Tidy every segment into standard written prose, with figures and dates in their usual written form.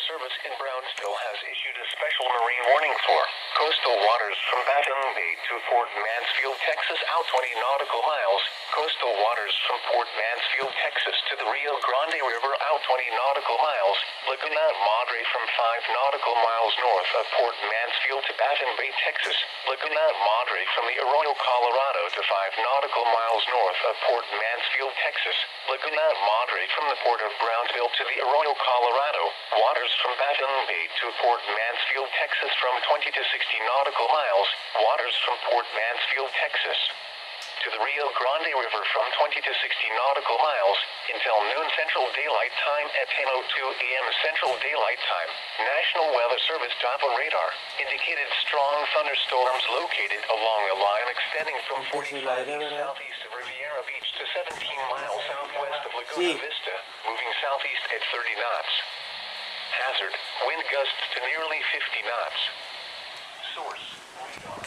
Service in Brownsville has issued a special marine warning for coastal waters from Baton Bay to Port Mansfield, Texas, out 20 nautical miles. Coastal waters from Port Mansfield, Texas to the Rio Grande River, out 20 nautical miles. Laguna Madre from 5 nautical miles north of Port Mansfield to Baton Bay, Texas. Laguna Madre from the Arroyo, Colorado to 5 nautical miles north of Port Mansfield, Texas. Laguna Madre from the Port of Brownsville to the Arroyo, Colorado. Waters from Baton Bay to Port Mansfield, Texas from 20 to 60 nautical miles. Waters from Port Mansfield, Texas to the Rio Grande River from 20 to 60 nautical miles until noon Central Daylight Time at 10:02 a.m. Central Daylight Time. National Weather Service Doppler radar indicated strong thunderstorms located along a line extending from 45 southeast of Riviera Beach to 17 miles southwest of Laguna Vista, moving southeast at 30 knots. Hazard, wind gusts to nearly 50 knots. Source, radar.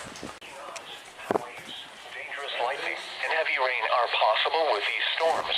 Waves, dangerous lightning, and heavy rain are possible with these storms.